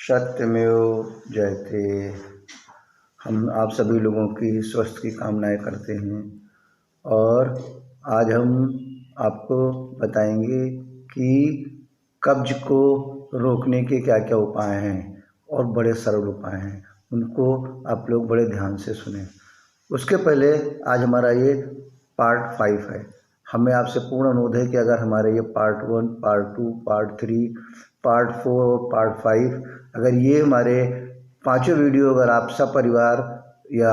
सत्यमेव जयते। हम आप सभी लोगों की स्वास्थ्य की कामनाएं करते हैं और आज हम आपको बताएंगे कि कब्ज को रोकने के क्या क्या उपाय हैं और बड़े सरल उपाय हैं, उनको आप लोग बड़े ध्यान से सुनें। उसके पहले आज हमारा ये पार्ट 5 है। हमें आपसे पूर्ण अनुरोध है कि अगर हमारे ये part 1, part 2, part 3, part 4, part 5 अगर ये हमारे पांचों वीडियो अगर आप सब परिवार या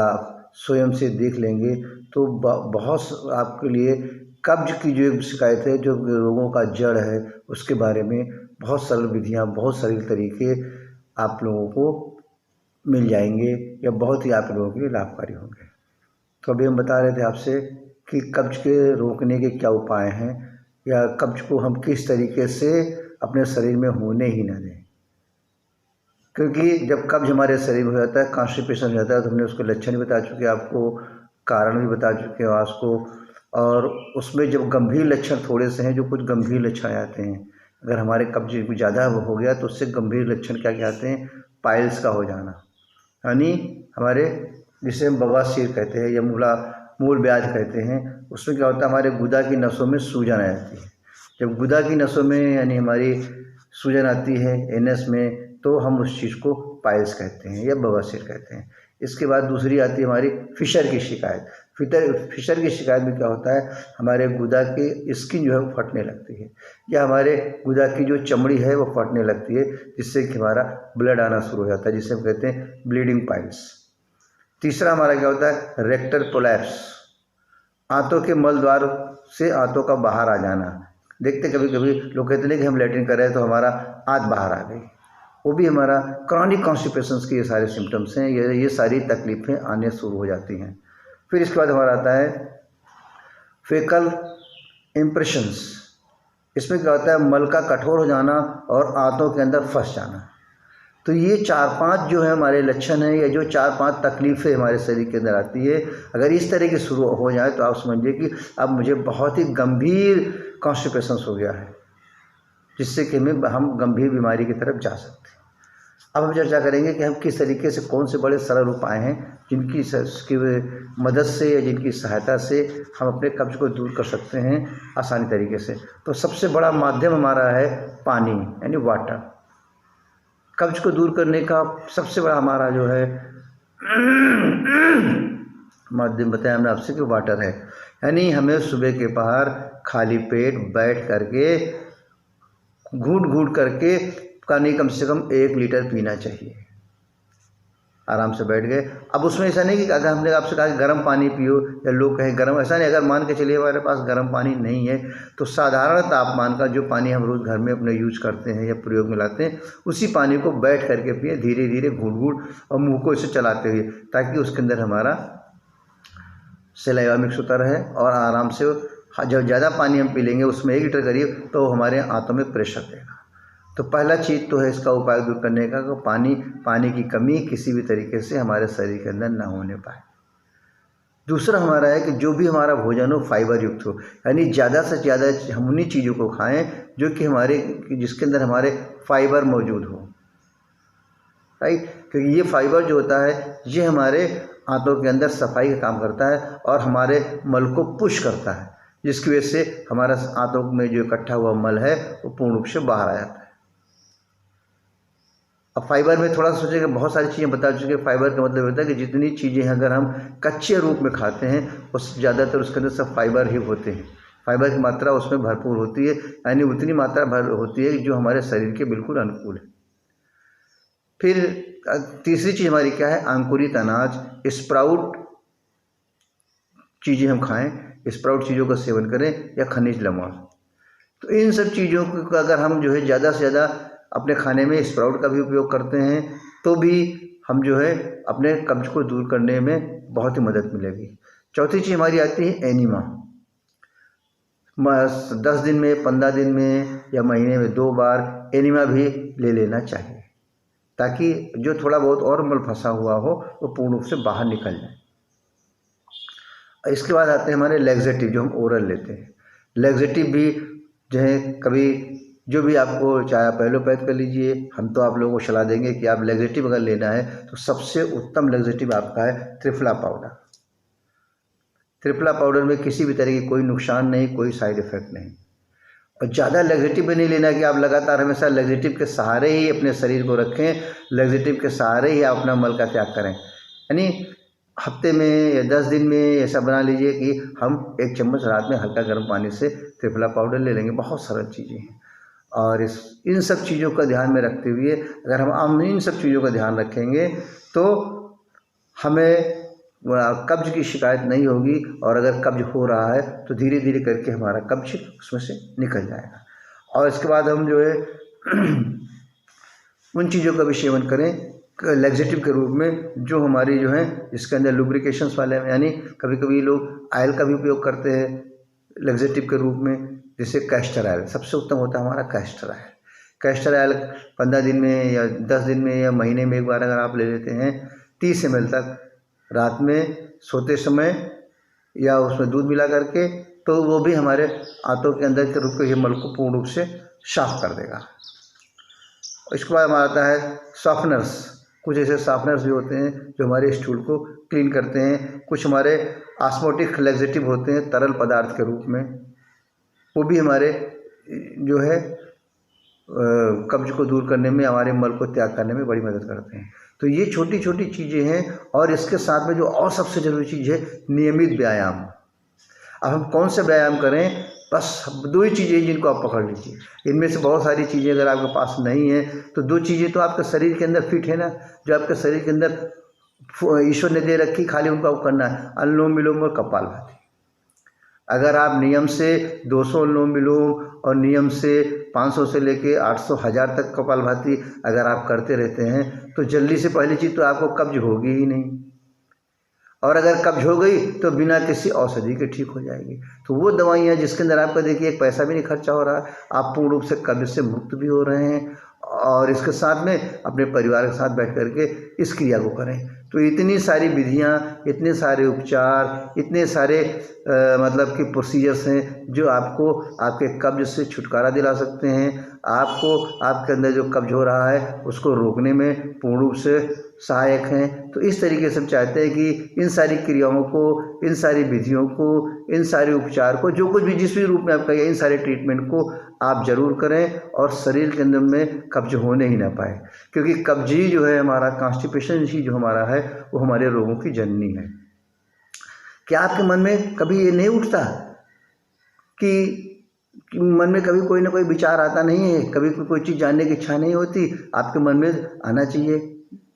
स्वयं से देख लेंगे तो बहुत आपके लिए कब्ज की जो शिकायत है, जो रोगों का जड़ है, उसके बारे में बहुत सरल विधियाँ, बहुत सरल तरीके आप लोगों को मिल जाएंगे या बहुत ही आप लोगों के लिए लाभकारी होंगे। तो अभी हम बता रहे थे आपसे कि कब्ज के रोकने के क्या उपाय हैं या कब्ज को हम किस तरीके से अपने शरीर में होने ही न दें। क्योंकि जब कब्ज हमारे शरीर में हो जाता है, कॉन्स्टिपेशन हो जाता है, तो हमने उसके लक्षण भी बता चुके हैं आपको, कारण भी बता चुके हैं आपको। और उसमें जब गंभीर लक्षण थोड़े से हैं, जो कुछ गंभीर लक्षण आते हैं, अगर हमारे कब्ज कुछ ज़्यादा हो गया तो उससे गंभीर लक्षण क्या कहते हैं, पाइल्स का हो जाना, यानी हमारे जिसे हम बवासीर कहते हैं या मूल व्याध कहते हैं। उसमें क्या होता है, हमारे गुदा की नसों में सूजन आ जाती है। जब गुदा की नसों में यानी हमारी सूजन आती है एनएस में, तो हम उस चीज़ को पाइल्स कहते हैं या बवासीर कहते हैं। इसके बाद दूसरी आती है हमारी फिशर की शिकायत। फिशर की शिकायत में क्या होता है, हमारे गुदा की स्किन जो है वो फटने लगती है या हमारे गुदा की जो चमड़ी है वो फटने लगती है, जिससे कि हमारा ब्लड आना शुरू हो जाता है, जिसे हम कहते हैं ब्लीडिंग पाइल्स। तीसरा हमारा क्या होता है, रेक्टल प्रोलैप्स, आंतों के मल द्वार से आंतों का बाहर आ जाना। देखते कभी कभी लोग कहते हैं कि हम लैट्रिन कर रहे हैं तो हमारा आंत बाहर आ गई, वो भी हमारा क्रॉनिक कॉन्स्टिपेशंस के ये सारे सिम्टम्स हैं, ये सारी तकलीफ़ें आने शुरू हो जाती हैं। फिर इसके बाद हमारा आता है फेकल इम्प्रेशंस। इसमें क्या होता है, मल का कठोर हो जाना और आंतों के अंदर फंस जाना। तो ये 4-5 जो है हमारे लक्षण हैं, या जो 4-5 तकलीफ़ें हमारे शरीर के अंदर आती है, अगर इस तरह की शुरू हो जाए तो आप समझिए कि अब मुझे बहुत ही गंभीर कॉन्स्टिपेशंस हो गया है, जिससे कि हम गंभीर बीमारी की तरफ जा सकते हैं। अब हम चर्चा करेंगे कि हम किस तरीके से, कौन से बड़े सरल उपाय हैं जिनकी मदद से या जिनकी सहायता से हम अपने कब्ज को दूर कर सकते हैं आसानी तरीके से। तो सबसे बड़ा माध्यम हमारा है पानी, यानी वाटर। कब्ज को दूर करने का सबसे बड़ा हमारा जो है माध्यम बताया हमने आपसे कि वाटर है। यानी हमें सुबह के पहर खाली पेट बैठ करके घूंट घूंट करके पानी कम से कम 1 लीटर पीना चाहिए। आराम से बैठ गए। अब उसमें ऐसा नहीं कि अगर हमने आपसे कहा कि गर्म पानी पियो या लोग कहें गर्म, ऐसा नहीं। अगर मान के चलिए हमारे पास गर्म पानी नहीं है तो साधारण तापमान का जो पानी हम रोज़ घर में अपने यूज करते हैं या प्रयोग में लाते हैं, उसी पानी को बैठ करके पिए, धीरे धीरे घूंट घूंट और मुँह को इसे चलाते हुए, ताकि उसके अंदर हमारा सलाइवा मिक्स होता रहे और आराम से जब ज़्यादा पानी हम पी लेंगे, उसमें 1 लीटर करीब, तो हमारे आंतों में प्रेशर देगा। तो पहला चीज़ तो है इसका उपाय दूर करने का कि पानी की कमी किसी भी तरीके से हमारे शरीर के अंदर ना होने पाए। दूसरा हमारा है कि जो भी हमारा भोजन हो फाइबर युक्त हो, यानी ज़्यादा से ज़्यादा हम उन्हीं चीज़ों को खाएं जो कि जिसके अंदर हमारे फाइबर मौजूद हो, राइट। क्योंकि ये फाइबर जो होता है ये हमारे आंतों के अंदर सफाई का काम करता है और हमारे मल को पुश करता है, जिसकी वजह से हमारा आंतों में जो इकट्ठा हुआ मल है वो पूर्ण रूप से बाहर आ जाता है। अब फाइबर में थोड़ा सा सोचेंगे, बहुत सारी चीज़ें बता चुके हैं। फाइबर का मतलब होता है कि जितनी चीज़ें अगर हम कच्चे रूप में खाते हैं उस ज़्यादातर उसके अंदर सब फाइबर ही होते हैं। फाइबर की मात्रा उसमें भरपूर होती है, यानी उतनी मात्रा होती है जो हमारे शरीर के बिल्कुल अनुकूल है। फिर तीसरी चीज़ हमारी क्या है, अंकुरित अनाज, स्प्राउट चीज़ें हम खाएँ, स्प्राउट चीज़ों का सेवन करें या खनिज लवण। तो इन सब चीज़ों को अगर हम जो है ज़्यादा से ज़्यादा अपने खाने में स्प्राउट का भी उपयोग करते हैं तो भी हम जो है अपने कब्ज को दूर करने में बहुत ही मदद मिलेगी। चौथी चीज़ हमारी आती है एनीमा। 10 दिन में, 15 दिन में या महीने में 2 बार एनीमा भी ले लेना चाहिए, ताकि जो थोड़ा बहुत और मल फंसा हुआ हो वो पूर्ण रूप से बाहर निकल जाए। इसके बाद आते हैं हमारे लैक्सेटिव, जो हम ओरल लेते हैं। लैक्सेटिव भी जो है कभी जो भी आपको चाहे आप एलोपैथ कर लीजिए, हम तो आप लोगों को सलाह देंगे कि आप लैक्सेटिव अगर लेना है तो सबसे उत्तम लैक्सेटिव आपका है त्रिफला पाउडर। त्रिफला पाउडर में किसी भी तरह की कोई नुकसान नहीं, कोई साइड इफ़ेक्ट नहीं। और ज़्यादा लैक्सेटिव भी नहीं लेना कि आप लगातार हमेशा लैक्सेटिव के सहारे ही अपने शरीर को रखें, लैक्सेटिव के सहारे ही आप अपना मल का त्याग करें। यानी हफ्ते में या 10 दिन में ऐसा बना लीजिए कि हम 1 चम्मच रात में हल्का गर्म पानी से त्रिफला पाउडर ले लेंगे। बहुत सरल चीज़ें हैं और इन सब चीज़ों का ध्यान में रखते हुए अगर हम इन सब चीज़ों का ध्यान रखेंगे तो हमें कब्ज की शिकायत नहीं होगी। और अगर कब्ज हो रहा है तो धीरे धीरे करके हमारा कब्ज उसमें से निकल जाएगा। और इसके बाद हम जो है उन चीज़ों का भी सेवन करें लैक्सेटिव के रूप में जो हमारी जो है जिसके अंदर लुब्रिकेशंस वाले हैं। यानी कभी कभी लोग ऑयल का भी उपयोग करते हैं लैक्सेटिव के रूप में, जैसे कैस्टर ऑयल सबसे उत्तम होता है हमारा कैस्टर ऑयल। कैस्टर ऑयल 15 दिन में या 10 दिन में या महीने में एक बार अगर आप ले लेते हैं 30 ml तक रात में सोते समय या उसमें दूध मिला करके, तो वो भी हमारे आंतों के अंदर के रुके हुए मल को पूर्ण रूप से साफ कर देगा। इसके बाद हमारा आता है सॉफ्टनर्स। कुछ ऐसे सॉफ्टनर्स भी होते हैं जो हमारे स्टूल को क्लीन करते हैं। कुछ हमारे ऑस्मोटिक लैक्सेटिव होते हैं तरल पदार्थ के रूप में, वो भी हमारे जो है कब्ज को दूर करने में, हमारे मल को त्याग करने में बड़ी मदद करते हैं। तो ये छोटी छोटी चीज़ें हैं। और इसके साथ में जो और सबसे ज़रूरी चीज़ है नियमित व्यायाम। अब हम कौन सा व्यायाम करें, बस 2 ही चीज़ें जिनको आप पकड़ लीजिए। इनमें से बहुत सारी चीज़ें अगर आपके पास नहीं है तो 2 चीज़ें तो आपके शरीर के अंदर फिट है ना, जो आपके शरीर के अंदर ईश्वर ने दे रखी, खाली उनका करना है, अनुलोम विलोम और कपालभाति। अगर आप नियम से 200 अनुलोम विलोम और नियम से 500 से लेके 800 1000 तक कपालभाति अगर आप करते रहते हैं तो जल्दी से पहली चीज़ तो आपको कब्ज होगी ही नहीं। और अगर कब्ज हो गई तो बिना किसी औषधि के ठीक हो जाएगी। तो वो दवाइयाँ जिसके अंदर आपका देखिए एक पैसा भी नहीं खर्चा हो रहा, आप पूर्ण रूप से कब्ज से मुक्त भी हो रहे हैं और इसके साथ में अपने परिवार के साथ बैठ करके इस क्रिया को करें। तो इतनी सारी विधियाँ, इतने सारे उपचार, इतने सारे मतलब कि प्रोसीजर्स हैं जो आपको आपके कब्ज से छुटकारा दिला सकते हैं। आपको आपके अंदर जो कब्ज हो रहा है उसको रोकने में पूर्ण रूप से सहायक हैं। तो इस तरीके से हम चाहते हैं कि इन सारी क्रियाओं को, इन सारी विधियों को, इन सारे उपचार को, जो कुछ भी जिस भी रूप में आप कहिए, इन सारे ट्रीटमेंट को आप ज़रूर करें और शरीर के अंदर में कब्ज होने ही ना पाए। क्योंकि कब्ज ही जो है हमारा, कॉन्स्टिपेशन ही जो हमारा है वो हमारे रोगों की जननी है। क्या आपके मन में कभी ये नहीं उठता कि मन में कभी कोई ना कोई विचार आता नहीं है, कभी कोई चीज़ जानने की इच्छा नहीं होती? आपके मन में आना चाहिए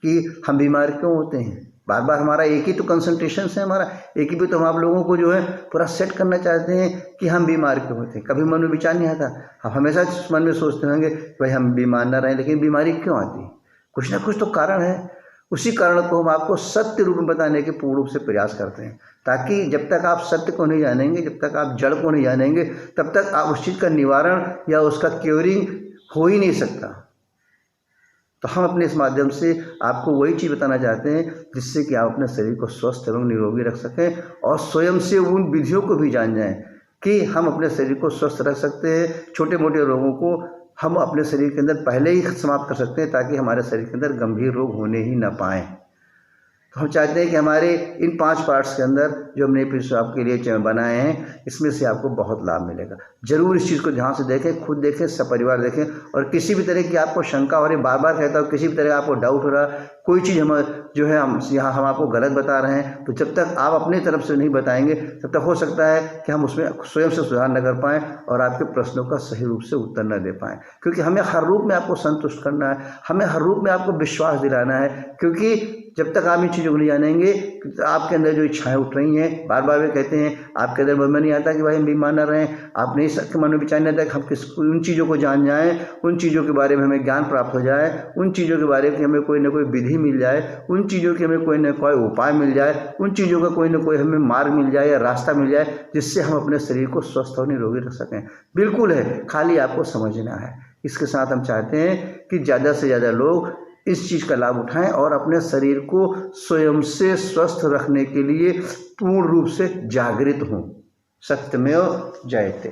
कि हम बीमार क्यों होते हैं। बार बार हमारा एक ही तो कंसंट्रेशन है, हमारा एक ही पे तो हम आप लोगों को जो है पूरा सेट करना चाहते हैं कि हम बीमार क्यों होते हैं। कभी मन में विचार नहीं आता, हम हमेशा मन में सोचते होंगे भाई हम बीमार ना रहें, लेकिन बीमारी क्यों आती? कुछ ना कुछ तो कारण है। उसी कारण को हम आपको सत्य रूप में बताने के पूर्ण रूप से प्रयास करते हैं, ताकि जब तक आप सत्य को नहीं जानेंगे, जब तक आप जड़ को नहीं जानेंगे, तब तक आप उस चीज़ का निवारण या उसका क्योरिंग हो ही नहीं सकता। तो हम अपने इस माध्यम से आपको वही चीज़ बताना चाहते हैं जिससे कि आप अपने शरीर को स्वस्थ एवं निरोगी रख सकें और स्वयं से उन विधियों को भी जान जाएं कि हम अपने शरीर को स्वस्थ रख सकते हैं। छोटे मोटे रोगों को हम अपने शरीर के अंदर पहले ही समाप्त कर सकते हैं ताकि हमारे शरीर के अंदर गंभीर रोग होने ही ना पाएँ। तो हम चाहते हैं कि हमारे इन 5 पार्ट्स के अंदर जो हमने एपिसोड आपके लिए बनाए हैं, इसमें से आपको बहुत लाभ मिलेगा। ज़रूर इस चीज़ को ध्यान से देखें, खुद देखें, सपरिवार देखें। और किसी भी तरह की आपको शंका हो रही, बार बार कहता हूँ, किसी भी तरह आपको डाउट हो रहा, कोई चीज़ हम जो है हम यहाँ हम आपको गलत बता रहे हैं, तो जब तक आप अपनी तरफ से नहीं बताएंगे तब तक हो सकता है कि हम उसमें स्वयं से सुधार न कर पाएँ और आपके प्रश्नों का सही रूप से उत्तर न दे पाएँ। क्योंकि हमें हर रूप में आपको संतुष्ट करना है, हमें हर रूप में आपको विश्वास दिलाना है। क्योंकि जब तक आप इन चीज़ों को नहीं जानेंगे, आपके अंदर जो इच्छाएं उठ रही हैं, बार बार वे कहते हैं आपके अंदर मन में नहीं आता कि भाई हम बीमार न रहें, आप नहीं सबके मन में विचार नहीं आता कि हम उन चीज़ों को जान जाएं, उन चीज़ों के बारे में हमें ज्ञान प्राप्त हो जाए, उन चीज़ों के बारे में हमें कोई ना कोई विधि मिल जाए, उन चीज़ों की हमें कोई ना कोई उपाय मिल जाए, उन चीज़ों का कोई ना कोई हमें मार्ग मिल जाए या रास्ता मिल जाए जिससे हम अपने शरीर को स्वस्थ और निरोगी रख सकें। बिल्कुल है, खाली आपको समझना है। इसके साथ हम चाहते हैं कि ज़्यादा से ज़्यादा लोग इस चीज़ का लाभ उठाएं और अपने शरीर को स्वयं से स्वस्थ रखने के लिए पूर्ण रूप से जागृत हों। सत्यमेव जयते।